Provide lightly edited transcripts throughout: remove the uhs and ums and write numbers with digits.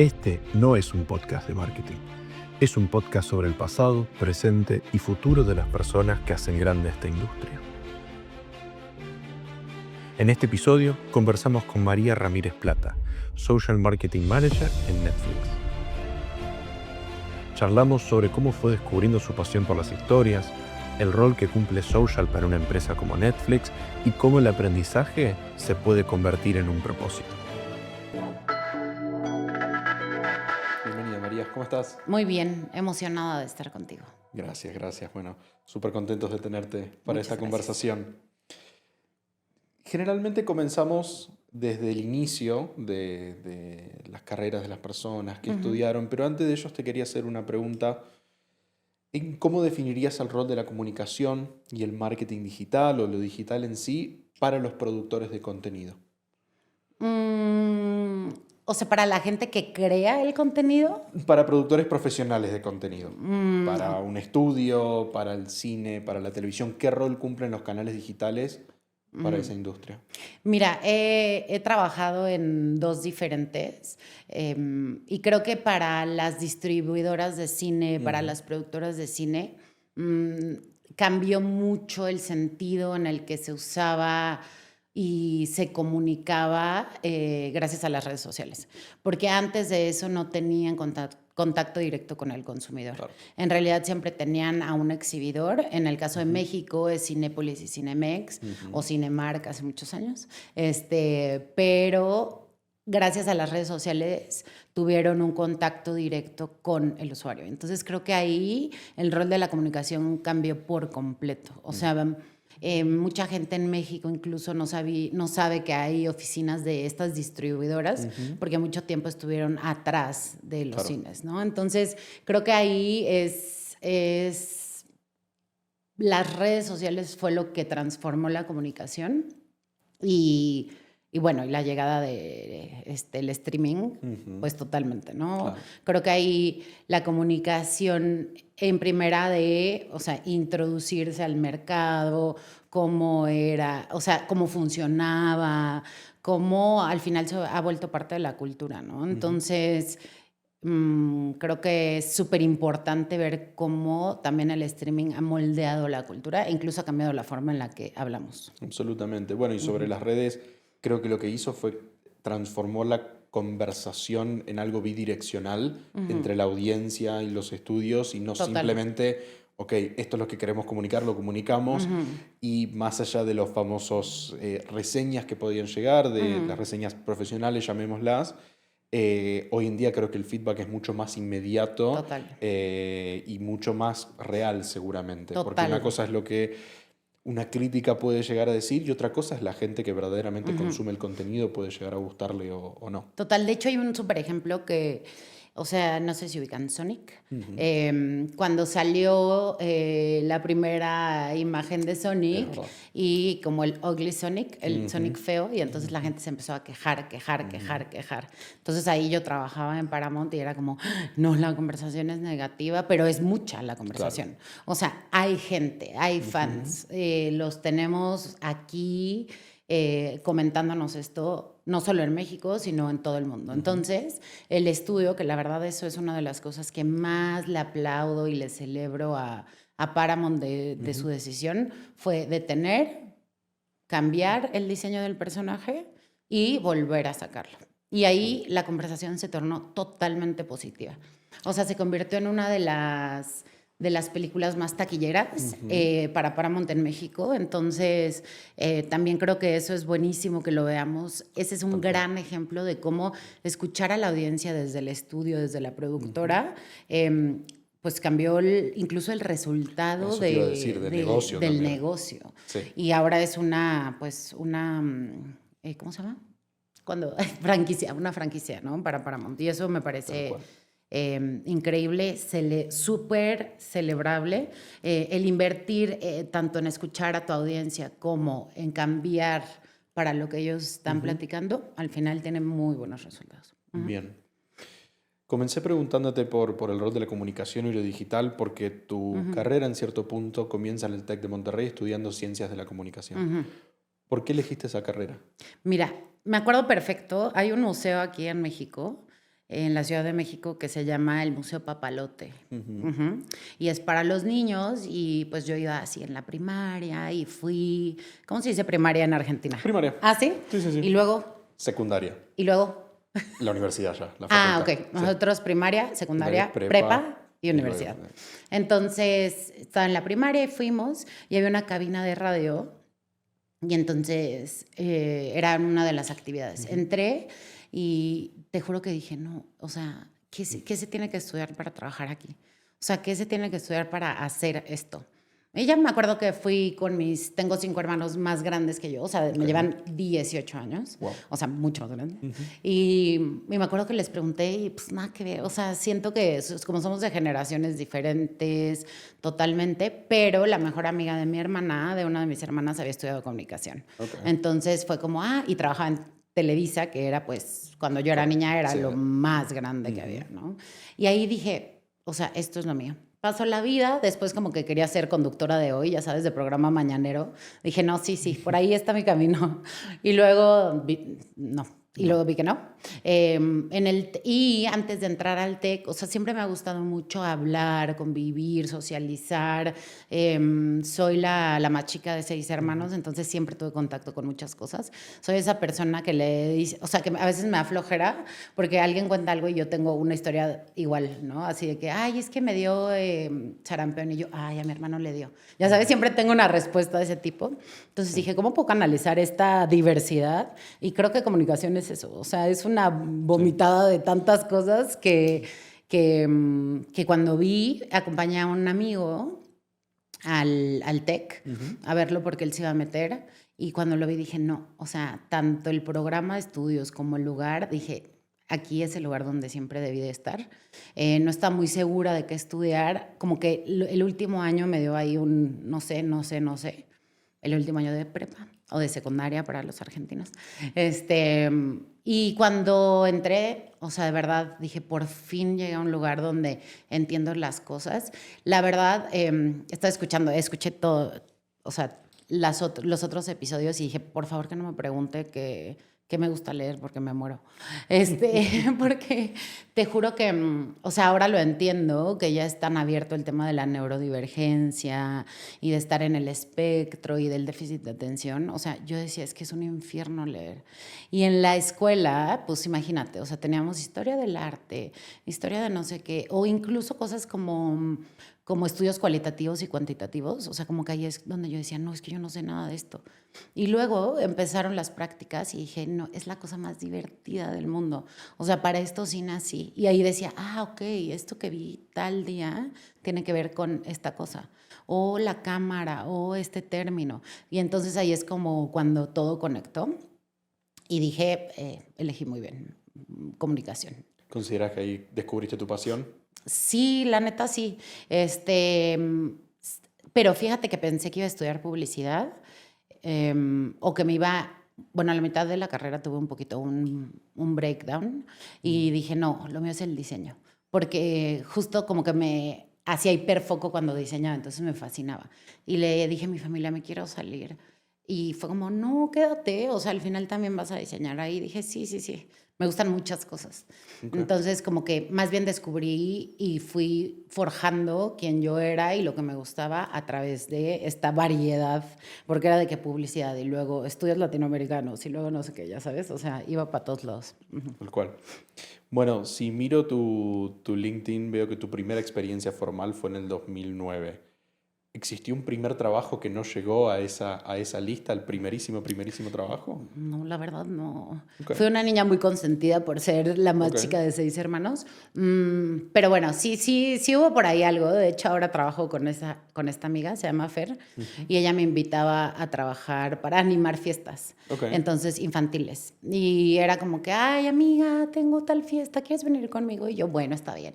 Este no es un podcast de marketing. Es un podcast sobre el pasado, presente y futuro de las personas que hacen grande esta industria. En este episodio conversamos con María Ramírez Plata, Social Marketing Manager en Netflix. Charlamos sobre cómo fue descubriendo su pasión por las historias, el rol que cumple Social para una empresa como Netflix y cómo el aprendizaje se puede convertir en un propósito. Bienvenida, María. ¿Cómo estás? Muy bien, emocionada de estar contigo. Gracias. Bueno, súper contentos de tenerte para Muchas esta gracias. conversación. Generalmente comenzamos desde el inicio de las carreras de las personas que estudiaron, pero antes de ellos te quería hacer una pregunta. ¿En cómo definirías el rol de la comunicación y el marketing digital o lo digital en sí para los productores de contenido? O sea, para la gente que crea el contenido. Para productores profesionales de contenido, para Ok. un estudio, para el cine, para la televisión, ¿qué rol cumplen los canales digitales para esa industria? Mira, he trabajado en dos diferentes y creo que para las distribuidoras de cine, para las productoras de cine, mm, cambió mucho el sentido en el que se usaba y se comunicaba gracias a las redes sociales, porque antes de eso no tenían contacto directo con el consumidor. Claro. En realidad siempre tenían a un exhibidor. En el caso de México es Cinépolis y Cinemex o Cinemark hace muchos años. Pero gracias a las redes sociales tuvieron un contacto directo con el usuario. Entonces creo que ahí el rol de la comunicación cambió por completo. O sea, mucha gente en México incluso no sabe que hay oficinas de estas distribuidoras porque mucho tiempo estuvieron atrás de los cines, ¿no? Entonces, creo que ahí las redes sociales fue lo que transformó la comunicación y bueno, y la llegada de el streaming, pues totalmente, ¿no? Claro. Creo que ahí la comunicación en primera o sea, introducirse al mercado, cómo era, o sea, cómo funcionaba, cómo al final se ha vuelto parte de la cultura, ¿no? Entonces, creo que es súper importante ver cómo también el streaming ha moldeado la cultura e incluso ha cambiado la forma en la que hablamos. Absolutamente. Bueno, y sobre las redes, creo que lo que hizo fue transformó la conversación en algo bidireccional entre la audiencia y los estudios y no Total. simplemente, ok, esto es lo que queremos comunicar, lo comunicamos y más allá de los famosos reseñas que podían llegar, de las reseñas profesionales, llamémoslas, hoy en día creo que el feedback es mucho más inmediato. Total. Y mucho más real seguramente. Porque Total. una cosa es lo que una crítica puede llegar a decir y otra cosa es la gente que verdaderamente consume el contenido, puede llegar a gustarle o no. Total, de hecho hay un súper ejemplo que, o sea, no sé si ubican Sonic. Cuando salió la primera imagen de Sonic y como el ugly Sonic, el Sonic feo, y entonces la gente se empezó a quejar. Entonces ahí yo trabajaba en Paramount y era como, no, la conversación es negativa, pero es mucha la conversación. Claro. O sea, hay gente, hay fans, los tenemos aquí comentándonos esto, no solo en México, sino en todo el mundo. Entonces, el estudio, que la verdad eso es una de las cosas que más le aplaudo y le celebro a Paramount de su decisión, fue detener, cambiar el diseño del personaje y volver a sacarlo. Y ahí la conversación se tornó totalmente positiva. O sea, se convirtió en una de las películas más taquilleras para Paramount en México. Entonces, también creo que eso es buenísimo que lo veamos. Ese es un gran ejemplo de cómo escuchar a la audiencia desde el estudio, desde la productora, pues cambió incluso el resultado del negocio. Del negocio. Sí. Y ahora es una ¿cómo se llama? Una franquicia, ¿no? Para Paramount. Y eso me parece increíble, súper celebrable. El invertir tanto en escuchar a tu audiencia como en cambiar para lo que ellos están platicando, al final tiene muy buenos resultados. Bien. Comencé preguntándote por el rol de la comunicación y lo digital porque tu carrera en cierto punto comienza en el TEC de Monterrey estudiando ciencias de la comunicación. ¿Por qué elegiste esa carrera? Mira, me acuerdo perfecto, hay un museo aquí en México en la Ciudad de México que se llama el Museo Papalote. Ujú. Y es para los niños y pues yo iba así en la primaria y fui, ¿cómo se dice primaria en Argentina? Primaria. ¿Ah, sí? Sí, sí, sí. Y luego, Secundaria. y luego, La universidad ya, la ah, facultad. ok. Nosotros primaria, secundaria, Prepa prepa y y universidad. luego- Entonces, estaba en la primaria y fuimos y había una cabina de radio y entonces era una de las actividades. Entré y te juro que dije, no, o sea, qué se tiene que estudiar para trabajar aquí? O sea, ¿qué se tiene que estudiar para hacer esto? Y ya me acuerdo que fui con tengo 5 hermanos más grandes que yo, o sea, me llevan 18 años, Wow. o sea, mucho más grandes. Y me acuerdo que les pregunté y pues nada que ver, o sea, siento que como somos de generaciones diferentes totalmente, pero la mejor amiga de mi hermana, de una de mis hermanas, había estudiado comunicación. Okay. Entonces fue como, y trabajaba en Televisa, que era pues, cuando yo era niña era Sí. lo más grande que había, ¿no? Y ahí dije, o sea, esto es lo mío. Pasó la vida, después como que quería ser conductora de hoy, ya sabes, de programa mañanero. Dije, no, sí, por ahí está mi camino. Y luego, no, y luego vi que no. Y antes de entrar al TEC, o sea, siempre me ha gustado mucho hablar, convivir, socializar. Soy la más chica de 6 hermanos, entonces siempre tuve contacto con muchas cosas. Soy esa persona que le dice, o sea, que a veces me da flojera porque alguien cuenta algo y yo tengo una historia igual, ¿no? Así de que, ay, es que me dio sarampión y yo, ay, a mi hermano le dio. Ya sabes, siempre tengo una respuesta de ese tipo. Entonces dije, ¿cómo puedo canalizar esta diversidad? Y creo que comunicación es eso, o sea, es una vomitada de tantas cosas que cuando acompañé a un amigo al TEC a verlo porque él se iba a meter y cuando lo vi dije, no, o sea, tanto el programa de estudios como el lugar, dije, aquí es el lugar donde siempre debí de estar. No estaba muy segura de qué estudiar, como que el último año me dio ahí un no sé, el último año de prepa o de secundaria para los argentinos. Y cuando entré, o sea, de verdad dije, por fin llegué a un lugar donde entiendo las cosas. La verdad, escuché todo, o sea, los otros episodios y dije, por favor que no me pregunte qué me gusta leer porque me muero. Porque te juro que, o sea, ahora lo entiendo, que ya es tan abierto el tema de la neurodivergencia y de estar en el espectro y del déficit de atención. O sea, yo decía, es que es un infierno leer. Y en la escuela, pues imagínate, o sea, teníamos historia del arte, historia de no sé qué, o incluso cosas como estudios cualitativos y cuantitativos, o sea, como que ahí es donde yo decía, no, es que yo no sé nada de esto. Y luego empezaron las prácticas y dije, no, es la cosa más divertida del mundo. O sea, para esto sí nací. Y ahí decía, ok, esto que vi tal día tiene que ver con esta cosa. O la cámara, o este término. Y entonces ahí es como cuando todo conectó. Y dije, elegí muy bien, comunicación. ¿Consideras que ahí descubriste tu pasión? Sí, la neta sí. Pero fíjate que pensé que iba a estudiar publicidad o que me iba, bueno, a la mitad de la carrera tuve un poquito un breakdown y dije, no, lo mío es el diseño, porque justo como que me hacía hiperfoco cuando diseñaba, entonces me fascinaba. Y le dije a mi familia, me quiero salir. Y fue como, no, quédate, o sea, al final también vas a diseñar ahí. Y dije, sí, me gustan muchas cosas. Okay. Entonces, como que más bien descubrí y fui forjando quién yo era y lo que me gustaba a través de esta variedad, porque era de que publicidad y luego estudios latinoamericanos y luego no sé qué, ya sabes, o sea, iba para todos lados. Tal cual. Bueno, si miro tu LinkedIn, veo que tu primera experiencia formal fue en el 2009. ¿Existió un primer trabajo que no llegó a esa lista, el primerísimo trabajo? No, la verdad no. Okay. Fui una niña muy consentida por ser la más Okay. chica de 6 hermanos. Pero bueno, sí hubo por ahí algo. De hecho, ahora trabajo con esta amiga, se llama Fer, y ella me invitaba a trabajar para animar fiestas. Okay. Entonces, infantiles. Y era como que, ay, amiga, tengo tal fiesta, ¿quieres venir conmigo? Y yo, bueno, está bien.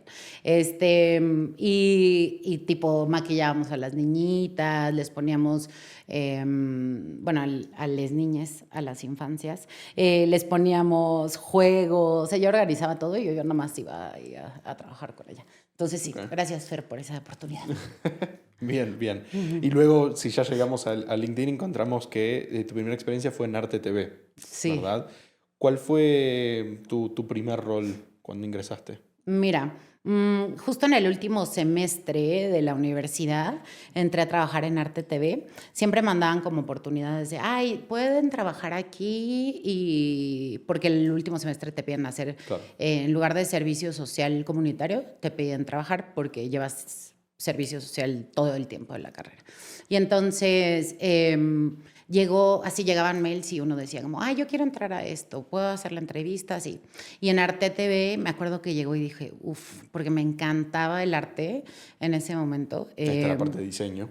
Y tipo, maquillábamos a las niñitas, les poníamos, bueno, a las niñas, a las infancias, les poníamos juegos, ella organizaba todo y yo nomás iba a trabajar con ella. Entonces sí, okay. Gracias Fer por esa oportunidad. Bien. Y luego, si ya llegamos a LinkedIn, encontramos que tu primera experiencia fue en Arte TV, sí. ¿verdad? ¿Cuál fue tu primer rol cuando ingresaste? Mira, justo en el último semestre de la universidad entré a trabajar en Arte TV. Siempre mandaban como oportunidades de, ay, pueden trabajar aquí y porque el último semestre te piden hacer, Claro. en lugar de servicio social comunitario, te piden trabajar porque llevas servicio social todo el tiempo de la carrera. Y entonces así llegaban mails y uno decía como, ay, yo quiero entrar a esto, puedo hacer la entrevista, así. Y en Arte TV me acuerdo que llegó y dije, uff, porque me encantaba el arte en ese momento. Ahí está la parte de diseño.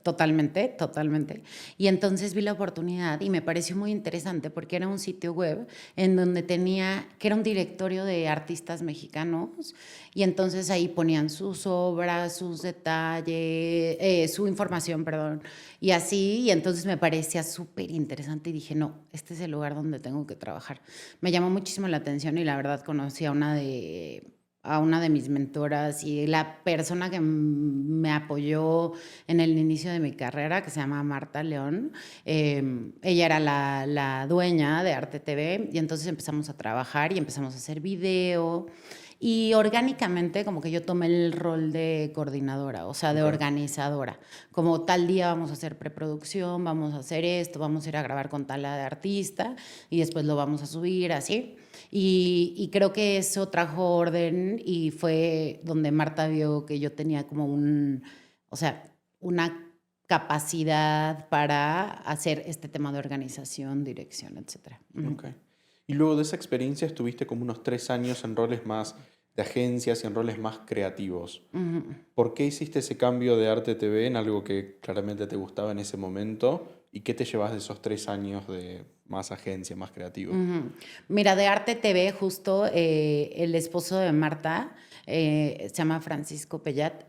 Totalmente, totalmente. Y entonces vi la oportunidad y me pareció muy interesante porque era un sitio web en donde que era un directorio de artistas mexicanos y entonces ahí ponían sus obras, sus detalles, su información, perdón, y así, y entonces me parecía súper interesante y dije, no, este es el lugar donde tengo que trabajar. Me llamó muchísimo la atención y la verdad conocí a una de mis mentoras y la persona que me apoyó en el inicio de mi carrera, que se llama Marta León. Ella era la dueña de Arte TV y entonces empezamos a trabajar y empezamos a hacer video. Y orgánicamente como que yo tomé el rol de coordinadora, o sea, de organizadora. Como tal día vamos a hacer preproducción, vamos a hacer esto, vamos a ir a grabar con tal de artista y después lo vamos a subir, así. Y creo que eso trajo orden y fue donde Marta vio que yo tenía como o sea, una capacidad para hacer este tema de organización, dirección, etcétera. Okay. Y luego de esa experiencia estuviste como unos 3 años en roles más de agencias y en roles más creativos. ¿Por qué hiciste ese cambio de Arte TV en algo que claramente te gustaba en ese momento? ¿Y qué te llevas de esos 3 años de más agencia, más creativo? Mira, de Arte TV, justo el esposo de Marta, se llama Francisco Pellat,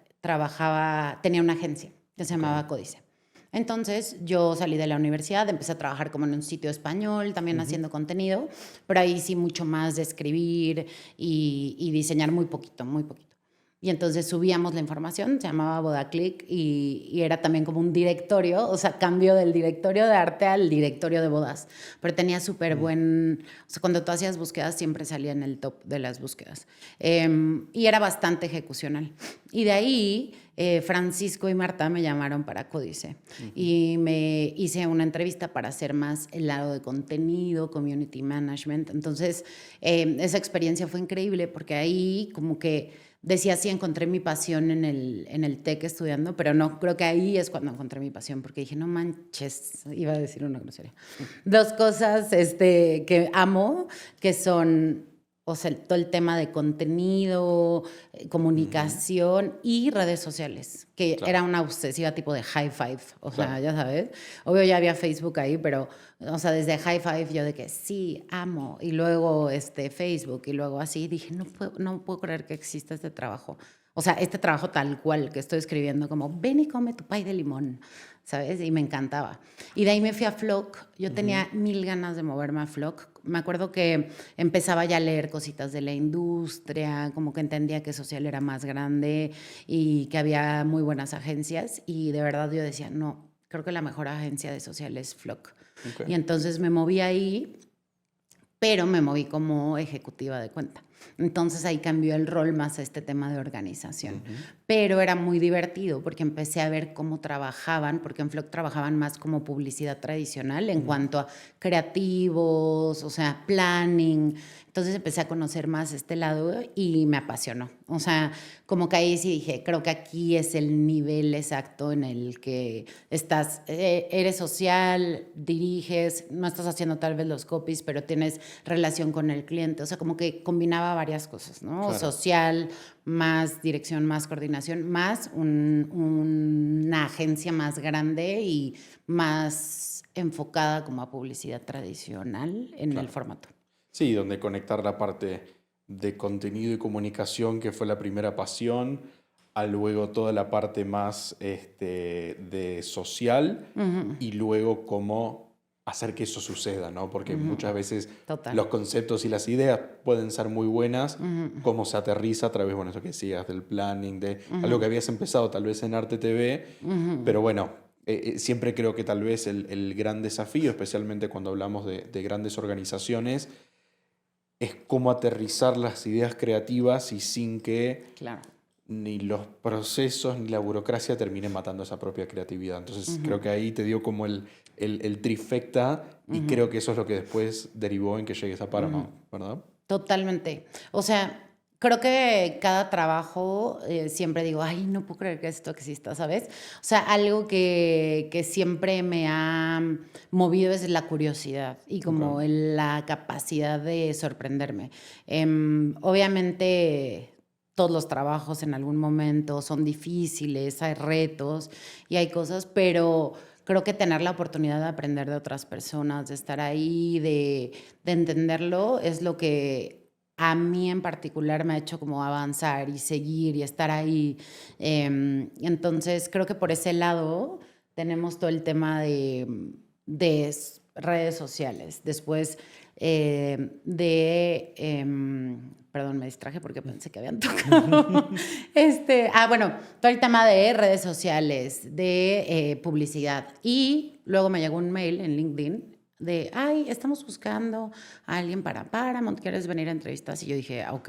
tenía una agencia que se llamaba Códice. Entonces yo salí de la universidad, empecé a trabajar como en un sitio español, también haciendo contenido, pero ahí sí mucho más de escribir y diseñar muy poquito, muy poquito. Y entonces subíamos la información, se llamaba BodaClick y era también como un directorio, o sea, cambio del directorio de arte al directorio de bodas. Pero tenía súper buen, o sea, cuando tú hacías búsquedas siempre salía en el top de las búsquedas. Y era bastante ejecucional. Y de ahí Francisco y Marta me llamaron para Códice y me hice una entrevista para hacer más el lado de contenido, community management. Entonces, esa experiencia fue increíble porque ahí como que decía, sí, encontré mi pasión en el TEC estudiando, pero no, creo que ahí es cuando encontré mi pasión, porque dije, no manches, iba a decir una grosería. Dos cosas que amo, que son, o sea, todo el tema de contenido, comunicación y redes sociales, que era una obsesiva tipo de High Five, o sea, ya sabes. Obvio ya había Facebook ahí, pero, o sea, desde High Five yo de que sí, amo, y luego Facebook, y luego así, dije, no puedo creer que exista este trabajo. O sea, este trabajo tal cual que estoy escribiendo, como, ven y come tu pay de limón, ¿sabes? Y me encantaba. Y de ahí me fui a Flock. Yo tenía 1000 ganas de moverme a Flock. Me acuerdo que empezaba ya a leer cositas de la industria, como que entendía que social era más grande y que había muy buenas agencias. Y de verdad yo decía, no, creo que la mejor agencia de social es Flock. Y entonces me moví ahí, pero me moví como ejecutiva de cuenta. Entonces ahí cambió el rol más a este tema de organización. Pero era muy divertido porque empecé a ver cómo trabajaban, porque en Flock trabajaban más como publicidad tradicional en cuanto a creativos, o sea, planning. Entonces empecé a conocer más este lado y me apasionó. O sea, como que ahí sí dije, creo que aquí es el nivel exacto en el que estás, eres social, diriges, no estás haciendo tal vez los copies, pero tienes relación con el cliente. O sea, como que combinaba varias cosas, ¿no? Claro. Social, más dirección, más coordinación, más una agencia más grande y más enfocada como a publicidad tradicional en el formato. Sí, donde conectar la parte de contenido y comunicación, que fue la primera pasión, a luego toda la parte más de social y luego cómo hacer que eso suceda, ¿no? Porque muchas veces los conceptos y las ideas pueden ser muy buenas, cómo se aterriza a través, bueno, eso que decías, del planning, de algo que habías empezado tal vez en Arte TV, pero bueno, siempre creo que tal vez el gran desafío, especialmente cuando hablamos de grandes organizaciones, es cómo aterrizar las ideas creativas y sin que Claro. ni los procesos ni la burocracia terminen matando esa propia creatividad. Entonces creo que ahí te dio como el trifecta y creo que eso es lo que después derivó en que llegues a Paramount, ¿verdad? Totalmente. O sea, creo que cada trabajo siempre digo, ay, no puedo creer que esto exista, ¿sabes? O sea, algo que siempre me ha movido es la curiosidad y como la capacidad de sorprenderme. Obviamente todos los trabajos en algún momento son difíciles, hay retos y hay cosas, pero creo que tener la oportunidad de aprender de otras personas, de estar ahí, de entenderlo, es lo que a mí en particular me ha hecho como avanzar y seguir y estar ahí. Entonces, creo que por ese lado tenemos todo el tema de redes sociales. Después perdón, me distraje porque pensé que habían tocado. Bueno, todo el tema de redes sociales, de publicidad. Y luego me llegó un mail en LinkedIn de, ay, estamos buscando a alguien para Paramount, ¿quieres venir a entrevistas? Y yo dije, ok.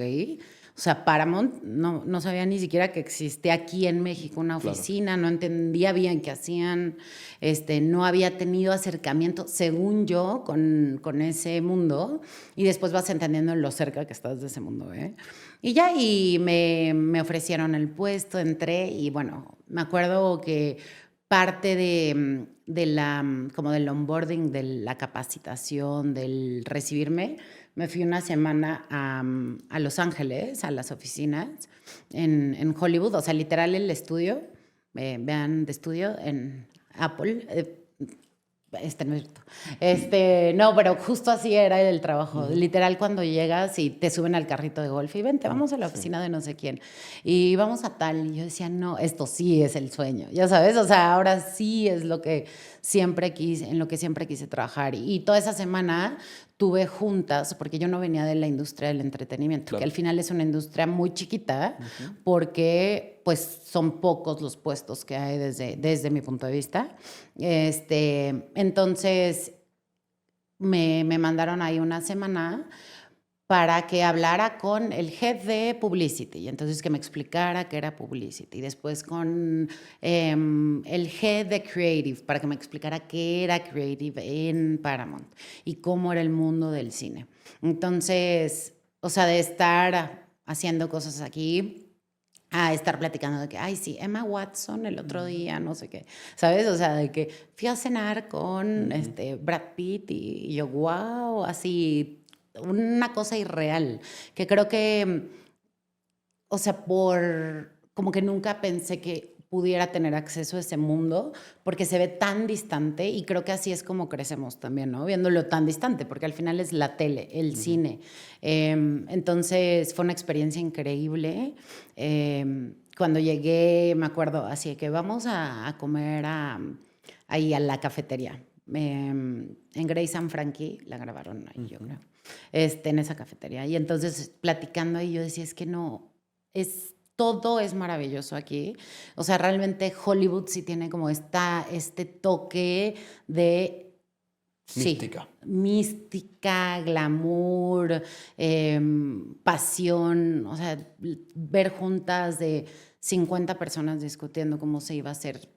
O sea, Paramount, no sabía ni siquiera que existía aquí en México una oficina, no entendía bien qué hacían, no había tenido acercamiento, según yo, con ese mundo, y después vas entendiendo lo cerca que estás de ese mundo, ¿eh? Y ya, y me ofrecieron el puesto, entré, y bueno, me acuerdo que parte como del onboarding, de la capacitación, del recibirme, me fui una semana a Los Ángeles, a las oficinas en Hollywood, o sea, literal el estudio, vean de estudio en Apple, no es cierto. No, pero justo así era el trabajo. Literal, cuando llegas y te suben al carrito de golf y vente, vamos a la oficina de no sé quién. Y vamos a tal. Y yo decía, no, esto sí es el sueño. Ya sabes, o sea, ahora sí es lo que siempre quise, en lo que siempre quise trabajar. Y toda esa semana tuve juntas, porque yo no venía de la industria del entretenimiento, que al final es una industria muy chiquita, porque pues son pocos los puestos que hay desde mi punto de vista. Entonces me mandaron ahí una semana para que hablara con el head de Publicity, y entonces que me explicara qué era Publicity. Después con el head de Creative, para que me explicara qué era Creative en Paramount y cómo era el mundo del cine. Entonces, o sea, de estar haciendo cosas aquí a estar platicando de que, ay, sí, Emma Watson el otro día, no sé qué, ¿sabes? O sea, de que fui a cenar con Brad Pitt y yo, wow, así, una cosa irreal, que creo que, o sea, como que nunca pensé que pudiera tener acceso a ese mundo, porque se ve tan distante y creo que así es como crecemos también, ¿no? Viéndolo tan distante, porque al final es la tele, el cine. Entonces fue una experiencia increíble. Cuando llegué, me acuerdo, así que vamos a comer ahí a la cafetería. En Grace and Frankie la grabaron ahí, yo creo, en esa cafetería. Y entonces platicando ahí yo decía, es que no, todo es maravilloso aquí. O sea, realmente Hollywood sí tiene como este toque de... Mística. Sí, mística, glamour, pasión. O sea, ver juntas de 50 personas discutiendo cómo se iba a hacer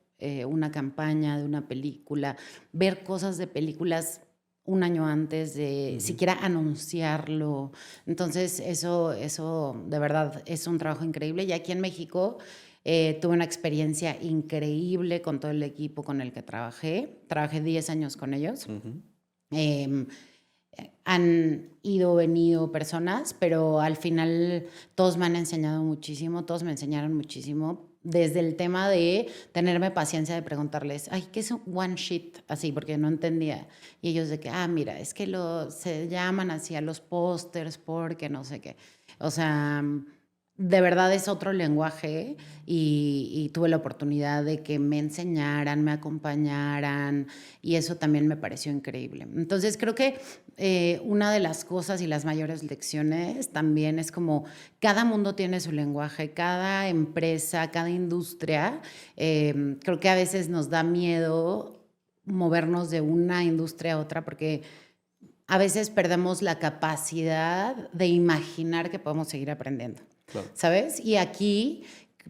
una campaña de una película, ver cosas de películas un año antes de siquiera anunciarlo. Entonces, eso de verdad es un trabajo increíble. Y aquí en México tuve una experiencia increíble con todo el equipo con el que trabajé. Trabajé 10 años con ellos. Han ido, venido personas, pero al final todos me han enseñado muchísimo, todos me enseñaron muchísimo. Desde el tema de tenerme paciencia de preguntarles, ay, ¿qué es un one sheet? Así, porque no entendía. Y ellos de que, mira, es que se llaman así a los pósters porque no sé qué. O sea, de verdad es otro lenguaje y tuve la oportunidad de que me enseñaran, me acompañaran y eso también me pareció increíble. Entonces creo que una de las cosas y las mayores lecciones también es como cada mundo tiene su lenguaje, cada empresa, cada industria. Creo que a veces nos da miedo movernos de una industria a otra porque a veces perdemos la capacidad de imaginar que podemos seguir aprendiendo, Claro. ¿sabes? Y aquí,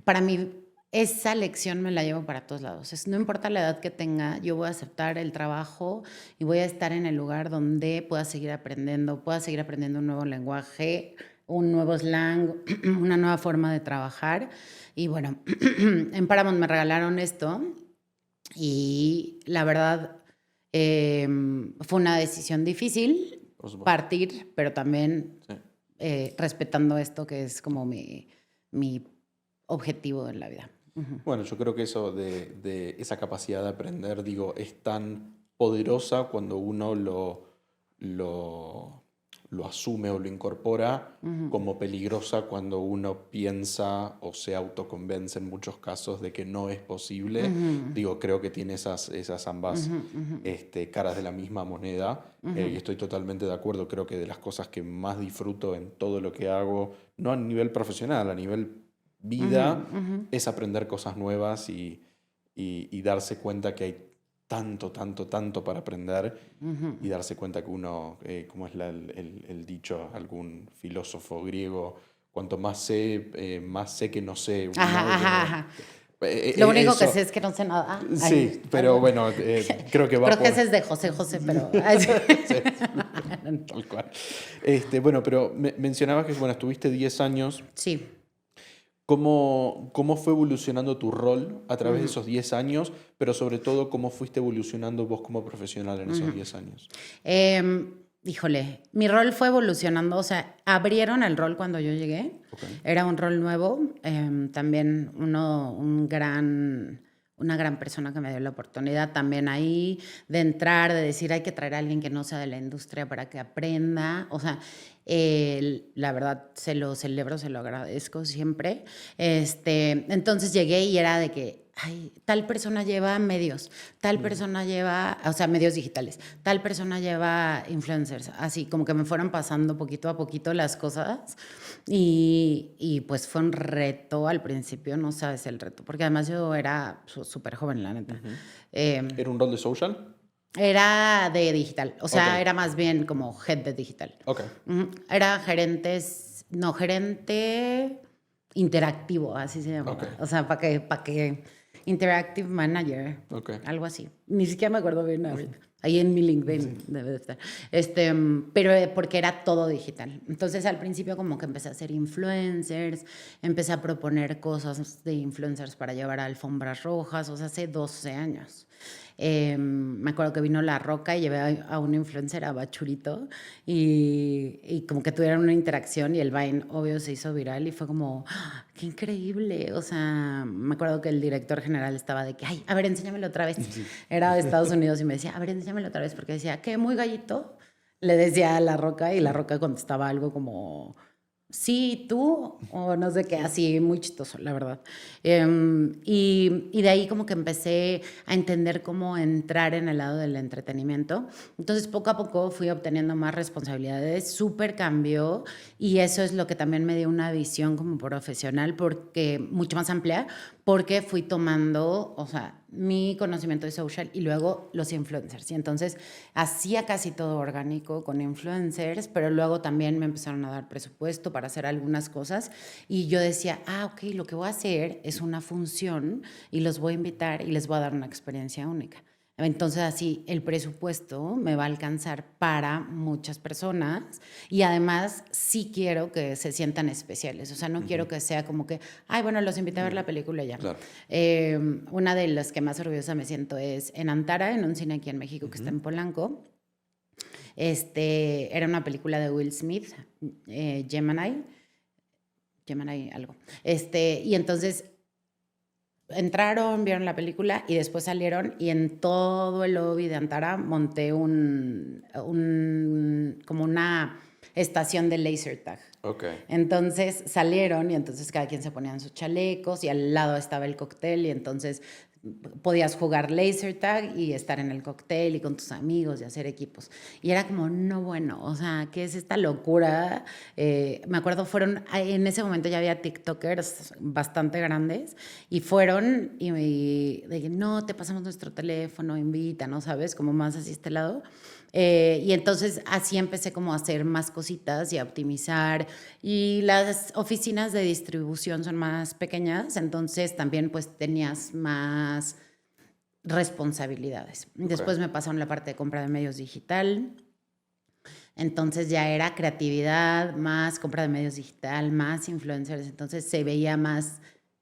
para mí, esa lección me la llevo para todos lados. No importa la edad que tenga, yo voy a aceptar el trabajo y voy a estar en el lugar donde pueda seguir aprendiendo un nuevo lenguaje, un nuevo slang, una nueva forma de trabajar. Y bueno, en Paramount me regalaron esto y la verdad fue una decisión difícil partir, pero también respetando esto que es como mi objetivo en la vida. Bueno, yo creo que eso de esa capacidad de aprender, digo, es tan poderosa cuando uno lo asume o lo incorpora, como peligrosa cuando uno piensa o se autoconvence en muchos casos de que no es posible. Digo, creo que tiene esas ambas caras de la misma moneda, y estoy totalmente de acuerdo. Creo que de las cosas que más disfruto en todo lo que hago, no a nivel profesional, a nivel vida, es aprender cosas nuevas y darse cuenta que hay tanto para aprender, y darse cuenta que uno, como es el dicho, algún filósofo griego, cuanto más sé que no sé. Lo único que sé es que no sé nada. Sí, pero bueno, creo que va Creo que ese es de José, pero... Sí, tal cual. Bueno, pero mencionabas que estuviste 10 años. Sí. ¿Cómo fue evolucionando tu rol a través de esos 10 años, pero sobre todo cómo fuiste evolucionando vos como profesional en esos 10 años? Híjole, mi rol fue evolucionando, o sea, abrieron el rol cuando yo llegué, era un rol nuevo, también una gran persona que me dio la oportunidad también ahí de entrar, de decir hay que traer a alguien que no sea de la industria para que aprenda, o sea, la verdad se lo celebro, se lo agradezco siempre. Entonces llegué y era de que, ay, tal persona lleva medios, tal persona lleva, o sea, medios digitales, tal persona lleva influencers, así como que me fueron pasando poquito a poquito las cosas y pues fue un reto al principio, no sabes el reto, porque además yo era súper joven, la neta. ¿Era un rol de social? Era de digital, o sea, era más bien como head de digital. Era gerente interactivo, así se llama. O sea, para que interactive manager, algo así. Ni siquiera me acuerdo bien ahorita. Ahí en mi LinkedIn debe de estar. Pero porque era todo digital. Entonces al principio como que empecé a hacer influencers, empecé a proponer cosas de influencers para llevar a alfombras rojas, o sea, hace 12 años. Me acuerdo que vino La Roca y llevé a un influencer, a Bachurito, y como que tuvieron una interacción y el Vine, obvio, se hizo viral y fue como, ¡ah, qué increíble! O sea, me acuerdo que el director general estaba de que, ay, a ver, enséñamelo otra vez. Era de Estados Unidos y me decía, a ver, enséñamelo otra vez, porque decía, ¿qué? Muy gallito. Le decía a La Roca y La Roca contestaba algo como... Sí, tú, o no sé qué, así, muy chistoso, la verdad. Y de ahí como que empecé a entender cómo entrar en el lado del entretenimiento. Entonces, poco a poco fui obteniendo más responsabilidades, súper cambió, y eso es lo que también me dio una visión como profesional, porque mucho más amplia, porque fui tomando, o sea, mi conocimiento de social y luego los influencers. Y entonces hacía casi todo orgánico con influencers, pero luego también me empezaron a dar presupuesto para hacer algunas cosas y yo decía, ok, lo que voy a hacer es una función y los voy a invitar y les voy a dar una experiencia única. Entonces así el presupuesto me va a alcanzar para muchas personas y además sí quiero que se sientan especiales, o sea, no quiero que sea como que, ay, bueno, los invité a ver la película y ya. Claro. Una de las que más orgullosa me siento es en Antara, en un cine aquí en México que está en Polanco. Era una película de Will Smith, Gemini algo. Y entonces entraron, vieron la película y después salieron y en todo el lobby de Antara monté como una estación de laser tag. Entonces salieron y entonces cada quien se ponían sus chalecos y al lado estaba el cóctel y entonces podías jugar laser tag y estar en el cóctel y con tus amigos y hacer equipos. Y era como, no, bueno, o sea, ¿qué es esta locura? Me acuerdo, en ese momento ya había TikTokers bastante grandes y fueron y de que no, te pasamos nuestro teléfono, invítanos, ¿sabes? Como más así este lado. Y entonces así empecé como a hacer más cositas y a optimizar. Y las oficinas de distribución son más pequeñas, entonces también pues tenías más responsabilidades. Ok. Después me pasaron la parte de compra de medios digital. Entonces ya era creatividad, más compra de medios digital, más influencers. Entonces se veía más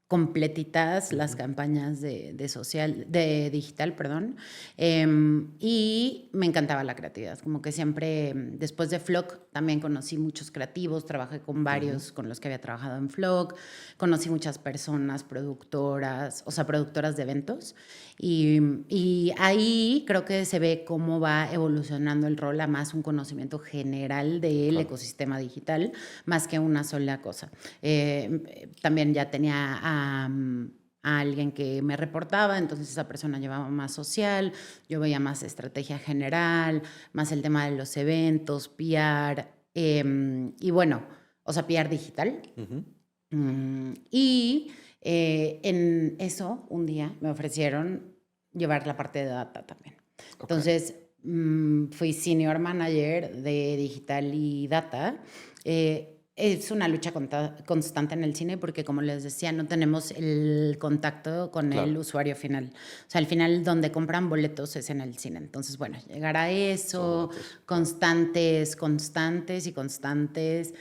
completitas las campañas de social, de digital, perdón. Y me encantaba la creatividad. Como que siempre, después de Flock, también conocí muchos creativos, trabajé con varios con los que había trabajado en Flock, conocí muchas personas, productoras, o sea, productoras de eventos. Y ahí creo que se ve cómo va evolucionando el rol a más un conocimiento general del Claro. ecosistema digital, más que una sola cosa. También ya tenía a alguien que me reportaba, entonces esa persona llevaba más social, yo veía más estrategia general, más el tema de los eventos, PR, y bueno, o sea, PR digital. Ujú. Y en eso, un día me ofrecieron llevar la parte de data también. Ok. Entonces, fui senior manager de digital y data. Es una lucha constante en el cine porque, como les decía, no tenemos el contacto con el Claro. usuario final. O sea, al final donde compran boletos es en el cine. Entonces, bueno, llegar a Esos eso, datos. Claro. constantes y constantes,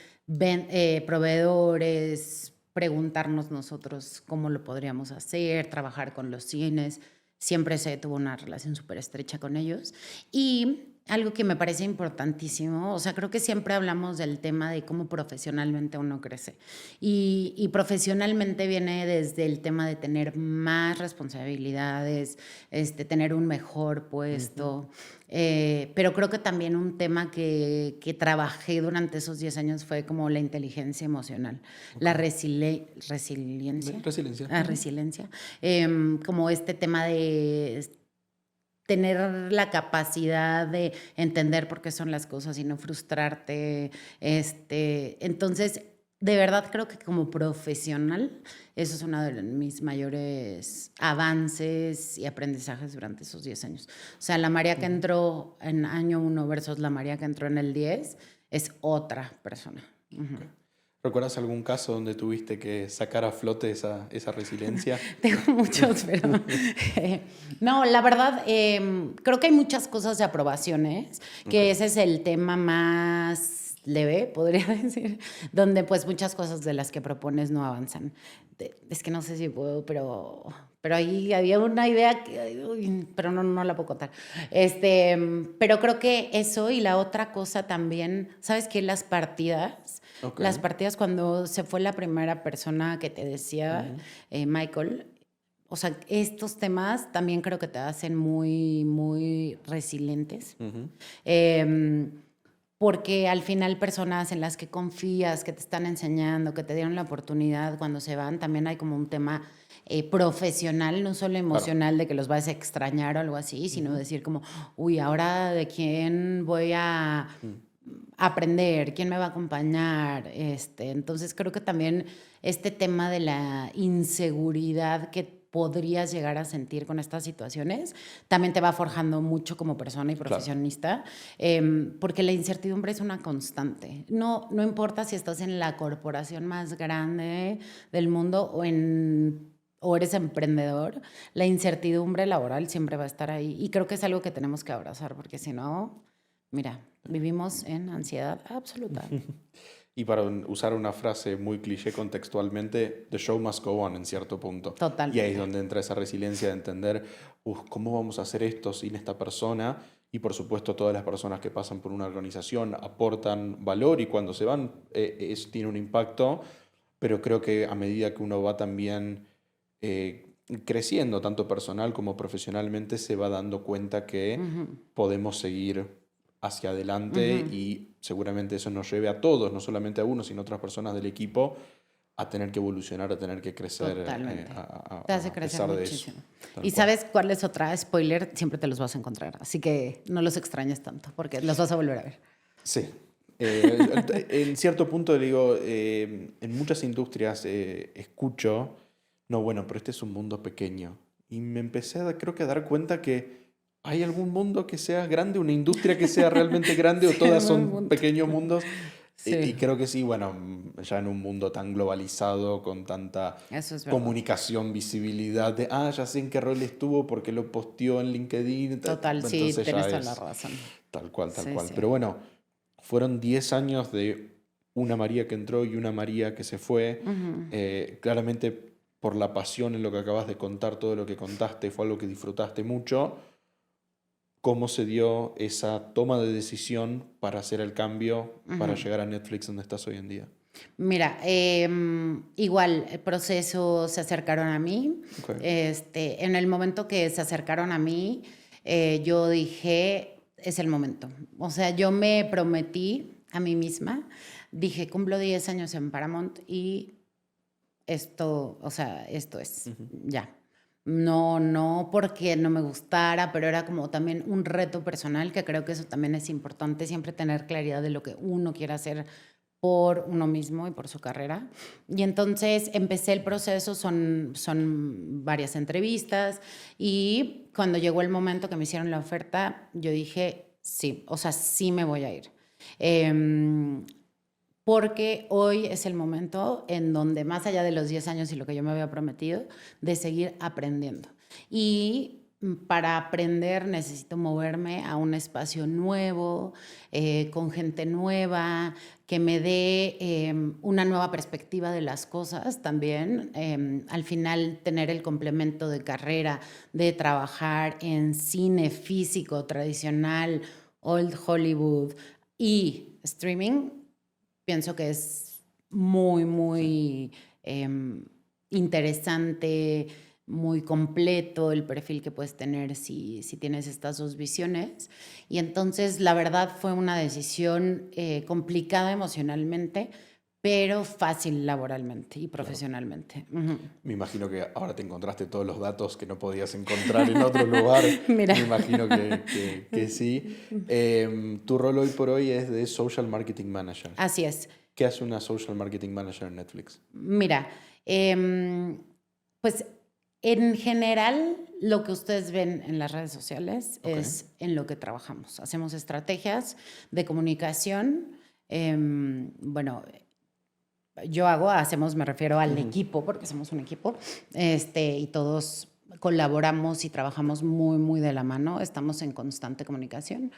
proveedores, preguntarnos nosotros cómo lo podríamos hacer, trabajar con los cines. Siempre se tuvo una relación súper estrecha con ellos. Y algo que me parece importantísimo, o sea, creo que siempre hablamos del tema de cómo profesionalmente uno crece. Y profesionalmente viene desde el tema de tener más responsabilidades, tener un mejor puesto. Pero creo que también un tema que trabajé durante esos 10 años fue como la inteligencia emocional, Ok. la resiliencia. Resiliencia. La resiliencia, como este tema de tener la capacidad de entender por qué son las cosas y no frustrarte. Entonces, de verdad creo que como profesional, eso es uno de mis mayores avances y aprendizajes durante esos 10 años. O sea, la María que entró en año 1 versus la María que entró en el 10 es otra persona. Ujú. Ok. ¿Recuerdas algún caso donde tuviste que sacar a flote esa resiliencia? Tengo muchos, pero no, la verdad, creo que hay muchas cosas de aprobaciones, Ok. que ese es el tema más leve, podría decir, donde pues muchas cosas de las que propones no avanzan. Es que no sé si puedo, pero ahí había una idea que, uy, pero no la puedo contar. Pero creo que eso y la otra cosa también, ¿sabes qué? Ok. Las partidas cuando se fue la primera persona que te decía, Ujú. Michael, o sea, estos temas también creo que te hacen muy, muy resilientes. Ujú. Em, Porque al final personas en las que confías, que te están enseñando, que te dieron la oportunidad cuando se van, también hay como un tema profesional, no solo Claro. emocional de que los vas a extrañar o algo así, sino Ujú. decir como, uy, ahora de quién voy a Mm. aprender, quién me va a acompañar. Entonces creo que también este tema de la inseguridad que podrías llegar a sentir con estas situaciones, también te va forjando mucho como persona y Claro. profesionista, porque la incertidumbre es una constante. No importa si estás en la corporación más grande del mundo o eres emprendedor, la incertidumbre laboral siempre va a estar ahí. Y creo que es algo que tenemos que abrazar, porque si no, mira, vivimos en ansiedad absoluta. Y para usar una frase muy cliché contextualmente, the show must go on en cierto punto. Y ahí es Totalmente. donde entra esa resiliencia de entender, ¿cómo vamos a hacer esto sin esta persona? Y por supuesto todas las personas que pasan por una organización aportan valor y cuando se van eso tiene un impacto, pero creo que a medida que uno va también creciendo, tanto personal como profesionalmente, se va dando cuenta que Ujú, podemos seguir hacia adelante ujú. y seguramente eso nos lleve a todos, no solamente a uno, sino a otras personas del equipo, a tener que evolucionar, a tener que crecer Totalmente. Te hace a crecer pesar de eso. muchísimo. Tal Y cual. sabes cuál es otra spoiler, siempre te los vas a encontrar, así que no los extrañes tanto, porque los vas a volver a ver. Sí. En cierto punto le digo, en muchas industrias escucho, no, bueno, pero este es un mundo pequeño. Y me empecé creo que a dar cuenta que ¿Hay algún mundo que sea grande, una industria que sea realmente grande o Sí, todas algún son mundo. pequeños mundos? Y Sí, creo que sí, bueno, ya en un mundo tan globalizado, con tanta eso es verdad. comunicación, visibilidad de, ah, ya sé en qué rol estuvo porque lo posteó en LinkedIn, Total, sí, entonces tienes ya toda la es razón. tal cual, tal Sí, cual. sí. Pero bueno, fueron 10 años de una María que entró y una María que se fue. Ujú. Claramente por la pasión en lo que acabas de contar, todo lo que contaste, fue algo que disfrutaste mucho. ¿Cómo se dio esa toma de decisión para hacer el cambio, para Ujú. llegar a Netflix donde estás hoy en día? Mira, igual el proceso se acercaron a mí. Ok. En el momento que se acercaron a mí, yo dije, es el momento. O sea, yo me prometí a mí misma, dije, cumplo 10 años en Paramount y esto, o sea, esto es, Ujú. ya. No, no porque no me gustara, pero era como también un reto personal, que creo que eso también es importante, siempre tener claridad de lo que uno quiere hacer por uno mismo y por su carrera. Y entonces empecé el proceso, son varias entrevistas y cuando llegó el momento que me hicieron la oferta, yo dije, sí, o sea, sí me voy a ir. Em, Porque hoy es el momento en donde, más allá de los 10 años y lo que yo me había prometido, de seguir aprendiendo. Y para aprender necesito moverme a un espacio nuevo, con gente nueva, que me dé una nueva perspectiva de las cosas también. Al final, tener el complemento de carrera, de trabajar en cine físico, tradicional, old Hollywood y streaming, pienso que es muy, Sí. muy interesante, muy completo el perfil que puedes tener si tienes estas dos visiones. Y entonces, la verdad, fue una decisión complicada emocionalmente, pero fácil laboralmente y Claro. profesionalmente. Ujú. Me imagino que ahora te encontraste todos los datos que no podías encontrar en otro lugar. Mira. Me imagino que sí. Tu rol hoy por hoy es de Social Marketing Manager. Así es. ¿Qué hace una Social Marketing Manager en Netflix? Mira, pues en general lo que ustedes ven en las redes sociales Ok. es en lo que trabajamos. Hacemos estrategias de comunicación. Bueno, hacemos, me refiero al Ujú. equipo, porque somos un equipo, y todos colaboramos y trabajamos muy, muy de la mano, estamos en constante comunicación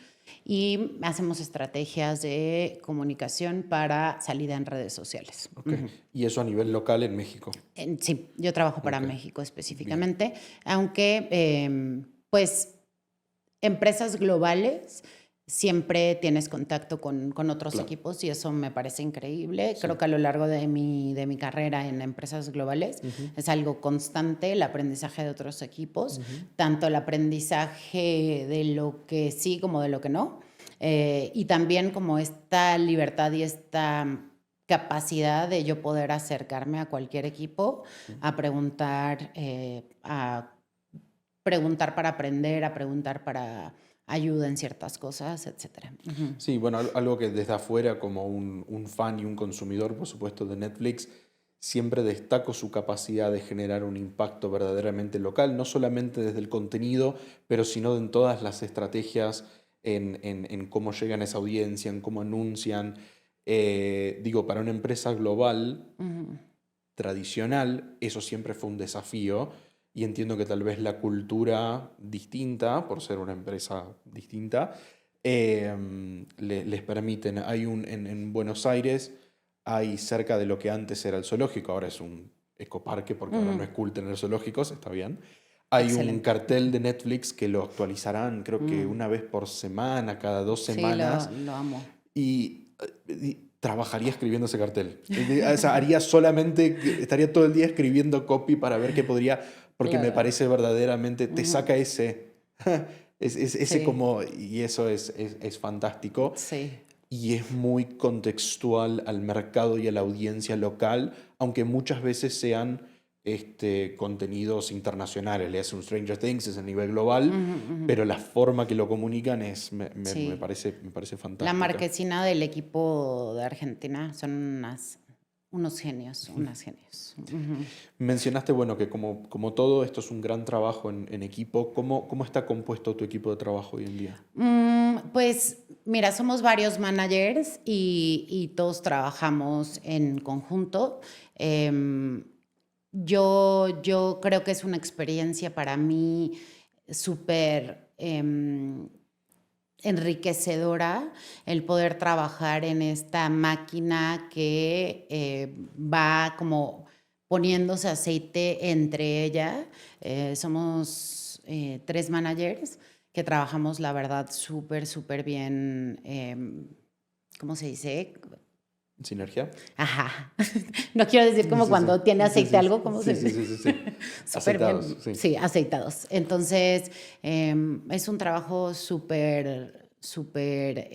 y hacemos estrategias de comunicación para salida en redes sociales. Ok. Ujú. Y eso a nivel local en México. Sí, yo trabajo para Ok. México Bien. específicamente, aunque pues empresas globales siempre tienes contacto con otros Claro. equipos y eso me parece increíble. Sí. Creo que a lo largo de mi carrera en empresas globales Ujú. es algo constante el aprendizaje de otros equipos, Ujú. tanto el aprendizaje de lo que sí como de lo que no, y también como esta libertad y esta capacidad de yo poder acercarme a cualquier equipo a preguntar para aprender, a preguntar para ayuda en ciertas cosas, etcétera. Ujú. Sí, bueno, algo que desde afuera, como un fan y un consumidor, por supuesto, de Netflix, siempre destaco su capacidad de generar un impacto verdaderamente local, no solamente desde el contenido, pero sino en todas las estrategias, en cómo llegan a esa audiencia, en cómo anuncian. Digo, para una empresa global Ujú. tradicional, eso siempre fue un desafío y entiendo que tal vez la cultura distinta, por ser una empresa distinta, les permiten, en Buenos Aires, hay cerca de lo que antes era el zoológico, ahora es un ecoparque porque ahora no Ujú. es cool tener zoológicos, está bien. Hay un Excelente. cartel de Netflix que lo actualizarán, creo que Mm. una vez por semana, cada dos Sí, semanas, lo amo. y trabajaría escribiendo ese cartel. O sea, haría solamente, estaría todo el día escribiendo copy para ver qué podría, porque me Claro. parece verdaderamente, te Ujú. saca ese, ese Sí, como, y eso es fantástico. sí. Y es muy contextual al mercado y a la audiencia local, aunque muchas veces sean contenidos internacionales. Le hace un Stranger Things, es a nivel global, Ujú, ujú. pero la forma que lo comunican Sí. me parece La fantástica. marquesina del equipo de Argentina son unas unos genios, unas genios. Uh-huh. Mencionaste, bueno, que como todo esto es un gran trabajo en equipo. ¿Cómo está compuesto tu equipo de trabajo hoy en día? Pues mira, somos varios managers y todos trabajamos en conjunto. Yo creo que es una experiencia para mí súper enriquecedora el poder trabajar en esta máquina que va como poniéndose aceite entre ella. Somos 3 managers que trabajamos, la verdad, súper, súper bien. ¿Cómo se dice? ¿Sinergia? Ajá. No quiero decir como Sí, cuando tiene aceite algo, ¿cómo se sí, dice? sí. Súper bien. Aceitados, sí. Sí, aceitados. Entonces, es un trabajo súper, súper,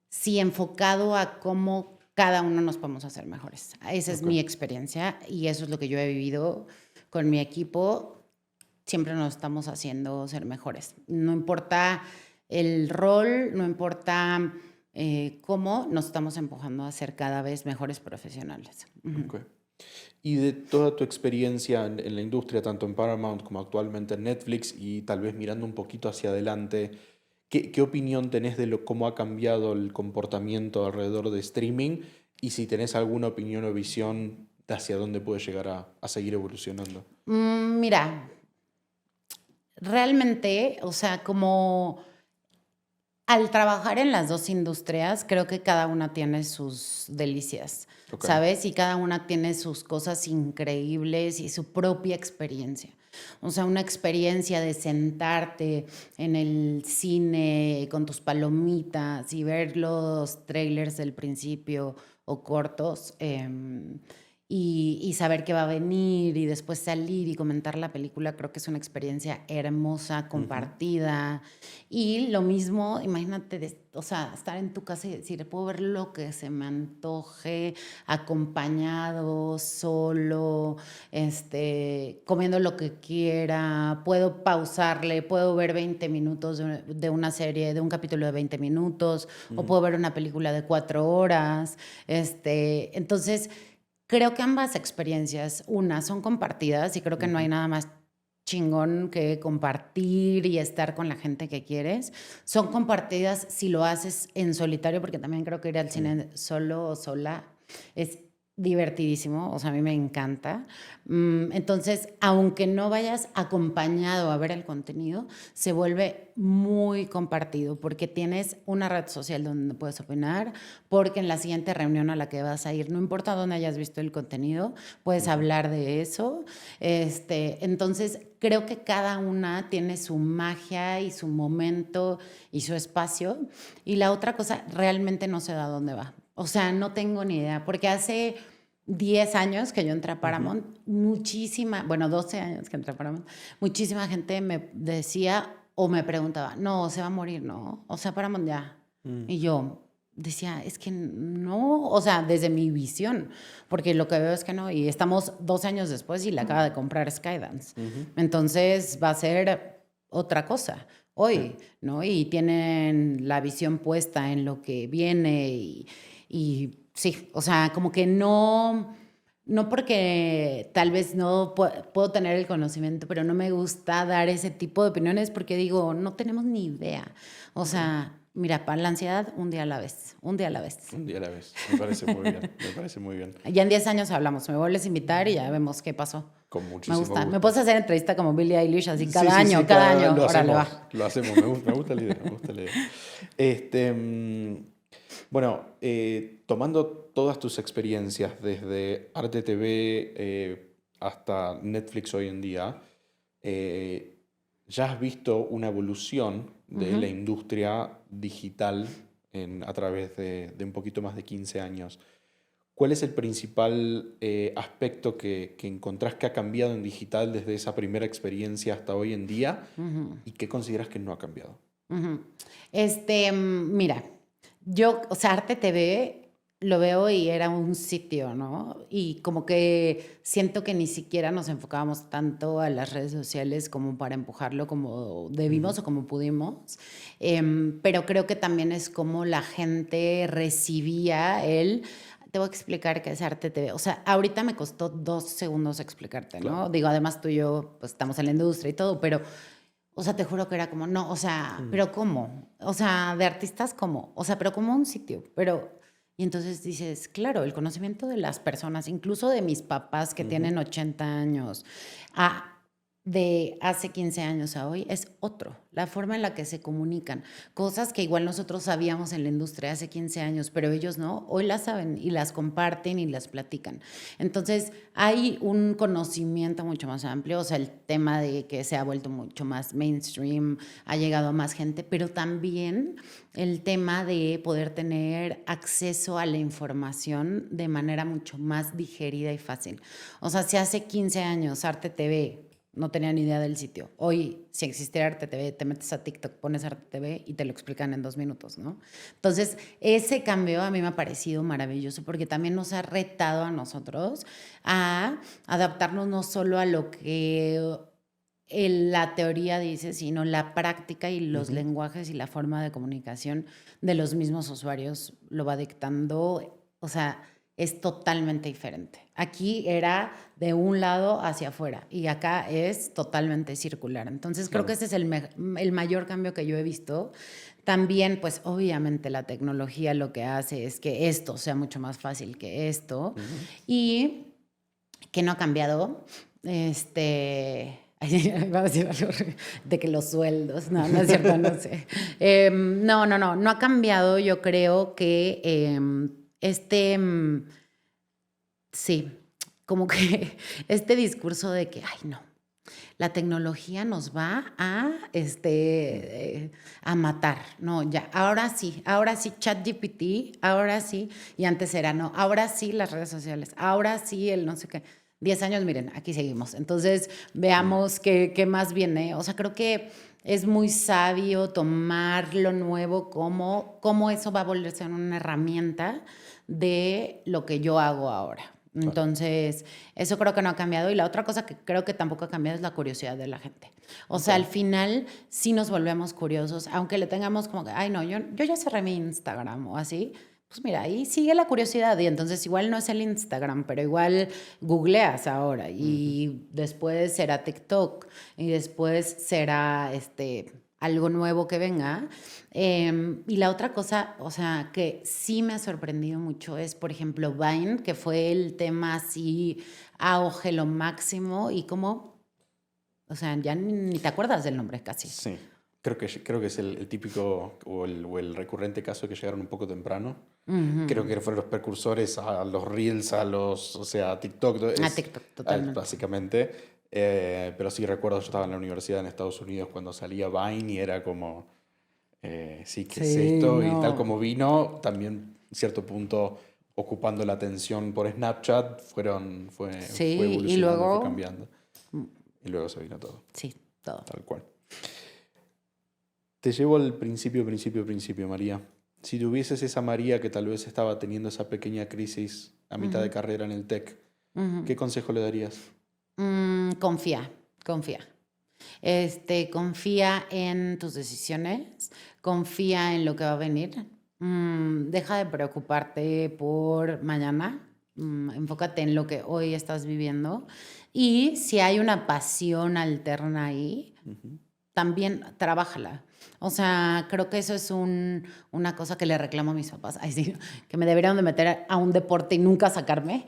sí, enfocado a cómo cada uno nos podemos hacer mejores. Esa es mi experiencia y eso es lo que yo he vivido con mi equipo. Siempre nos estamos haciendo ser mejores. No importa el rol, no importa cómo, nos estamos empujando a ser cada vez mejores profesionales. Okay. Y de toda tu experiencia en la industria, tanto en Paramount como actualmente en Netflix, y tal vez mirando un poquito hacia adelante, ¿qué opinión tenés de cómo ha cambiado el comportamiento alrededor de streaming? Y si tenés alguna opinión o visión de hacia dónde puede llegar a seguir evolucionando. Mira, realmente, o sea, como al trabajar en las dos industrias, creo que cada una tiene sus delicias, Okay. ¿sabes? Y cada una tiene sus cosas increíbles y su propia experiencia. O sea, una experiencia de sentarte en el cine con tus palomitas y ver los trailers del principio o cortos, y saber qué va a venir y después salir y comentar la película, creo que es una experiencia hermosa, compartida. Y lo mismo, imagínate, o sea, estar en tu casa y decir, puedo ver lo que se me antoje, acompañado, solo, comiendo lo que quiera, puedo pausarle, puedo ver 20 minutos de una serie, de un capítulo de 20 minutos, o puedo ver una película de 4 horas. Entonces, creo que ambas experiencias, una, son compartidas y creo que no hay nada más chingón que compartir y estar con la gente que quieres. Son compartidas si lo haces en solitario, porque también creo que ir al cine solo o sola es divertidísimo, o sea, a mí me encanta. Entonces, aunque no vayas acompañado a ver el contenido, se vuelve muy compartido porque tienes una red social donde puedes opinar, porque en la siguiente reunión a la que vas a ir, no importa dónde hayas visto el contenido, puedes hablar de eso. Entonces, creo que cada una tiene su magia y su momento y su espacio. Y la otra cosa, realmente no sé a dónde va. O sea, no tengo ni idea, porque hace 10 años que yo entré a Paramount, bueno, 12 años que entré a Paramount, muchísima gente me decía o me preguntaba, no, se va a morir, ¿no? O sea, Paramount ya. Y yo decía, es que no, o sea, desde mi visión, porque lo que veo es que no, y estamos 12 años después y le acaba de comprar Skydance. Entonces va a ser otra cosa hoy, ¿no? Y tienen la visión puesta en lo que viene y sí, o sea, como que no porque tal vez no puedo tener el conocimiento, pero no me gusta dar ese tipo de opiniones porque digo, no tenemos ni idea. O sea, mira, para la ansiedad, un día a la vez, un día a la vez. Un día a la vez, me parece muy bien, me parece muy bien. Ya en 10 años hablamos, me vuelves a invitar y ya vemos qué pasó. Con muchísimo Me gusta. gusto. Me puedes hacer entrevista como Billie Eilish, así Sí, cada sí, año, sí, cada año. lo Órale, hacemos, va. lo hacemos, me gusta la idea, me gusta la idea. Bueno, tomando todas tus experiencias desde Arte TV hasta Netflix hoy en día, ya has visto una evolución de la industria digital a través de un poquito más de 15 años. ¿Cuál es el principal aspecto que encontrás que ha cambiado en digital desde esa primera experiencia hasta hoy en día y qué consideras que no ha cambiado? Mira, yo, o sea, Arte TV lo veo y era un sitio, ¿no? Y como que siento que ni siquiera nos enfocábamos tanto a las redes sociales como para empujarlo como debimos o como pudimos. Pero creo que también es como la gente recibía te voy a explicar qué es Arte TV. O sea, ahorita me costó 2 segundos explicarte, ¿no? Claro. Digo, además tú y yo, pues estamos en la industria y todo, pero, o sea, te juro que era como, no, o sea, Mm. ¿pero cómo? O sea, de artistas, ¿cómo? O sea, ¿pero cómo un sitio? Pero, y entonces dices, claro, el conocimiento de las personas, incluso de mis papás que Ujú. tienen 80 años, a de hace 15 años a hoy es otro, la forma en la que se comunican, cosas que igual nosotros sabíamos en la industria hace 15 años, pero ellos no, hoy las saben y las comparten y las platican. Entonces hay un conocimiento mucho más amplio, o sea, el tema de que se ha vuelto mucho más mainstream, ha llegado a más gente, pero también el tema de poder tener acceso a la información de manera mucho más digerida y fácil. O sea, si hace 15 años Arte TV no tenía ni idea del sitio. Hoy, si existiera Arte TV, te metes a TikTok, pones Arte TV y te lo explican en 2 minutos, ¿no? Entonces, ese cambio a mí me ha parecido maravilloso porque también nos ha retado a nosotros a adaptarnos no solo a lo que la teoría dice, sino la práctica y los Ujú. lenguajes y la forma de comunicación de los mismos usuarios lo va dictando. O sea, es totalmente diferente. Aquí era de un lado hacia afuera y acá es totalmente circular. Entonces creo que Claro. ese es el mayor cambio que yo he visto. También, pues obviamente la tecnología lo que hace es que esto sea mucho más fácil que esto Ujú. y que no ha cambiado. Iba a decir algo de que los sueldos, no, no es cierto, no sé. No ha cambiado. Yo creo que sí, como que este discurso de que, ay, no, la tecnología nos va Mm. a matar. No, ya, ahora sí, ChatGPT, ahora sí, y antes era no, ahora sí las redes sociales, ahora sí el no sé qué. 10 años, miren, aquí seguimos. Entonces, Sí. veamos qué más viene. O sea, creo que es muy sabio tomar lo nuevo como eso va a volverse una herramienta de lo que yo hago ahora. Claro. Entonces, eso creo que no ha cambiado. Y la otra cosa que creo que tampoco ha cambiado es la curiosidad de la gente. O Ok. sea, al final sí nos volvemos curiosos, aunque le tengamos como que, ay, no, yo ya cerré mi Instagram o así. Pues mira, ahí sigue la curiosidad y entonces igual no es el Instagram, pero igual googleas ahora Ujú. y después será TikTok y después será algo nuevo que venga. Y la otra cosa, o sea, que sí me ha sorprendido mucho es, por ejemplo, Vine, que fue el tema así auge lo máximo y como, o sea, ya ni te acuerdas del nombre casi. Sí. Creo que es el típico o el recurrente caso que llegaron un poco temprano. Creo Ujú. que fueron los precursores a los Reels, o sea, a TikTok, A TikTok, totalmente. básicamente. Pero sí recuerdo, yo estaba en la universidad en Estados Unidos cuando salía Vine y era como, sí, ¿qué es Sí, esto? Y tal no. como vino, también en cierto punto ocupando la atención por Snapchat, fue Sí, y evolucionando y fue luego, cambiando. Y luego se vino todo, sí, todo. tal cual. Te llevo al principio, principio, principio, María. Si tuvieses esa María que tal vez estaba teniendo esa pequeña crisis a mitad de Ujú, carrera en el TEC, ujú. ¿qué consejo le darías? Confía, confía. Confía en tus decisiones, confía en lo que va a venir. Deja de preocuparte por mañana. Enfócate en lo que hoy estás viviendo. Y si hay una pasión alterna ahí, Ujú. también trabájala. O sea, creo que eso es una cosa que le reclamo a mis papás. Ay, sí, que me deberían de meter a un deporte y nunca sacarme.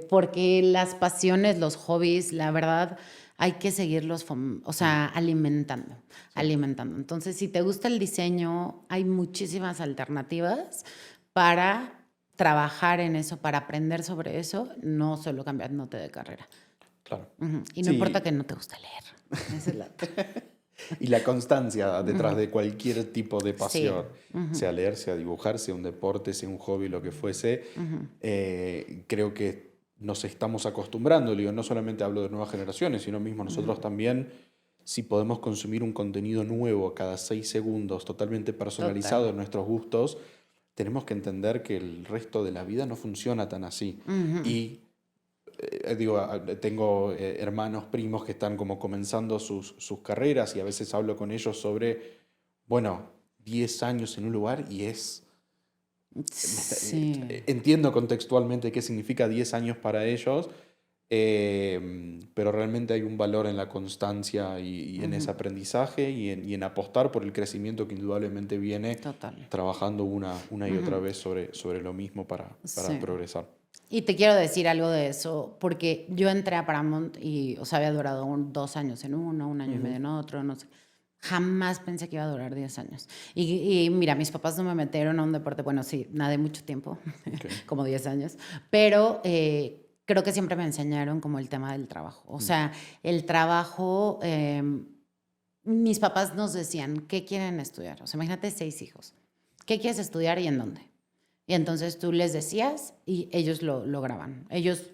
Porque las pasiones, los hobbies, la verdad, hay que seguirlos, o Mm. sea, alimentando, Sí, alimentando. Entonces, si te gusta el diseño, hay muchísimas alternativas para trabajar en eso, para aprender sobre eso, no solo cambiándote de carrera. claro. Ujú. Y no importa que Sí, no te guste leer. Esa es la otra. y la constancia detrás Ujú. de cualquier tipo de Sí. pasión, Ujú, sea leer, sea dibujar, sea un deporte, sea un hobby, lo que fuese, ujú, creo que nos estamos acostumbrando, digo, no solamente hablo de nuevas generaciones, sino mismo nosotros ujú. también, si podemos consumir un contenido nuevo cada 6 segundos, totalmente Total. personalizado en nuestros gustos, tenemos que entender que el resto de la vida no funciona tan así. Ujú. Y tengo hermanos, primos que están como comenzando sus carreras y a veces hablo con ellos sobre, bueno, 10 años en un lugar y es Sí. Entiendo contextualmente qué significa 10 años para ellos, pero realmente hay un valor en la constancia y en ese aprendizaje y en apostar por el crecimiento que indudablemente viene Total. trabajando una y otra vez sobre lo mismo para Sí. progresar. Y te quiero decir algo de eso, porque yo entré a Paramount y, o sea, había durado 2 años en uno, 1 año y medio en otro, no sé. Jamás pensé que iba a durar 10 años. Y mira, mis papás no me metieron a un deporte, bueno, sí, nadé mucho tiempo, Okay. como 10 años, pero creo que siempre me enseñaron como el tema del trabajo. O sea, el trabajo, mis papás nos decían, ¿qué quieren estudiar? O sea, imagínate 6 hijos. ¿Qué quieres estudiar y en dónde? Y entonces tú les decías y ellos lo lograban. Ellos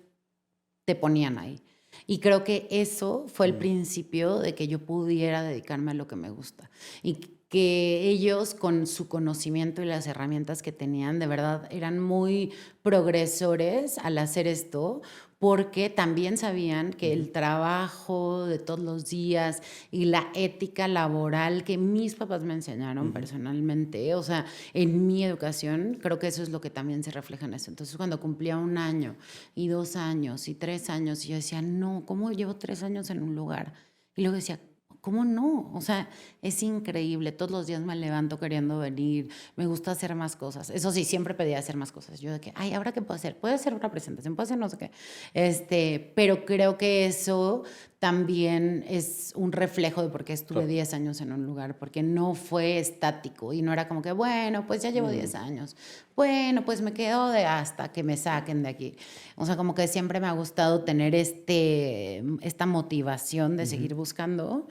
te ponían ahí. Y creo que eso fue el principio de que yo pudiera dedicarme a lo que me gusta. Y que ellos, con su conocimiento y las herramientas que tenían, de verdad eran muy progresores al hacer esto, porque también sabían que el trabajo de todos los días y la ética laboral que mis papás me enseñaron personalmente, o sea, en mi educación, creo que eso es lo que también se refleja en eso. Entonces, cuando cumplía 1 año y 2 años y 3 años, y yo decía, no, ¿cómo llevo 3 años en un lugar? Y luego decía, ¿cómo no? O sea, es increíble. Todos los días me levanto queriendo venir. Me gusta hacer más cosas. Eso sí, siempre pedía hacer más cosas. Yo de que, ay, ¿ahora qué puedo hacer? Puedo hacer una presentación, puedo hacer no sé qué. Pero creo que eso también es un reflejo de por qué estuve Claro. 10 años en un lugar, porque no fue estático y no era como que, bueno, pues ya llevo 10 años. Bueno, pues me quedo hasta que me saquen de aquí. O sea, como que siempre me ha gustado tener esta motivación de seguir buscando.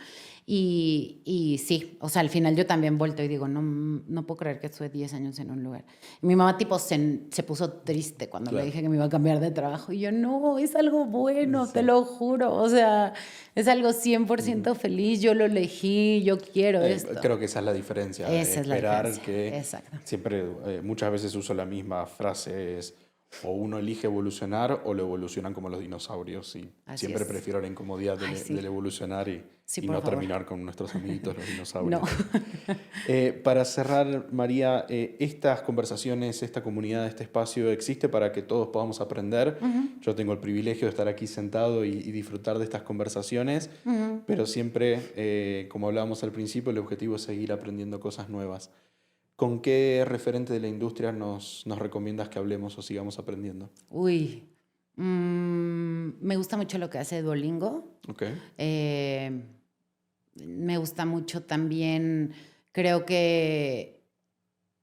Y sí, o sea, al final yo también vuelto y digo, no puedo creer que estuve 10 años en un lugar. Y mi mamá tipo se puso triste cuando le Claro. dije que me iba a cambiar de trabajo. Y yo, no, es algo bueno, te lo juro. O sea, es algo 100% feliz. Yo lo elegí, yo quiero esto. Creo que esa es la diferencia. Esa es la Esperar diferencia. que Exacto. siempre, muchas veces uso la misma frase, es o uno elige evolucionar o lo evolucionan como los dinosaurios. Y Así siempre es. prefiero la incomodidad Ay, sí. del evolucionar y Sí, y por no favor. terminar con nuestros amiguitos los dinosaurios. No. Para cerrar, María, estas conversaciones, esta comunidad, este espacio existe para que todos podamos aprender. Yo tengo el privilegio de estar aquí sentado y disfrutar de estas conversaciones, pero siempre, como hablábamos al principio, el objetivo es seguir aprendiendo cosas nuevas. ¿Con qué referente de la industria nos recomiendas que hablemos o sigamos aprendiendo? Uy. Me gusta mucho lo que hace Duolingo. Ok. Me gusta mucho también, creo que,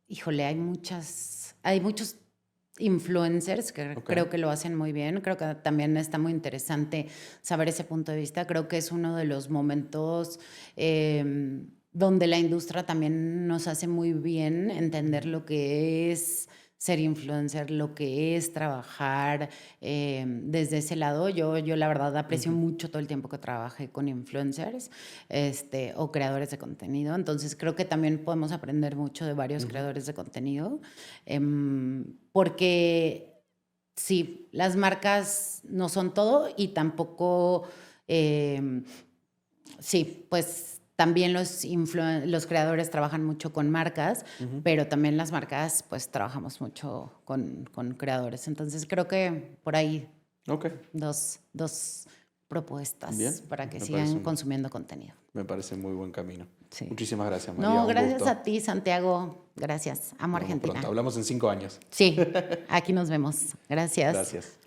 híjole, hay muchos influencers que Ok. creo que lo hacen muy bien. Creo que también está muy interesante saber ese punto de vista. Creo que es uno de los momentos donde la industria también nos hace muy bien entender lo que es ser influencer, lo que es trabajar desde ese lado. Yo la verdad aprecio mucho todo el tiempo que trabajé con influencers o creadores de contenido. Entonces creo que también podemos aprender mucho de varios creadores de contenido, porque sí, las marcas no son todo y tampoco, sí, pues también los creadores trabajan mucho con marcas, pero también las marcas pues trabajamos mucho con creadores. Entonces creo que por ahí Ok. dos propuestas Bien, para que me sigan parece consumiendo contenido. Me parece muy buen camino. Sí. Muchísimas gracias, María. No, Un gracias gusto. a ti, Santiago. Gracias. Amo Nos vemos Argentina. pronto. Hablamos en 5 años. Sí, aquí nos vemos. Gracias. Gracias.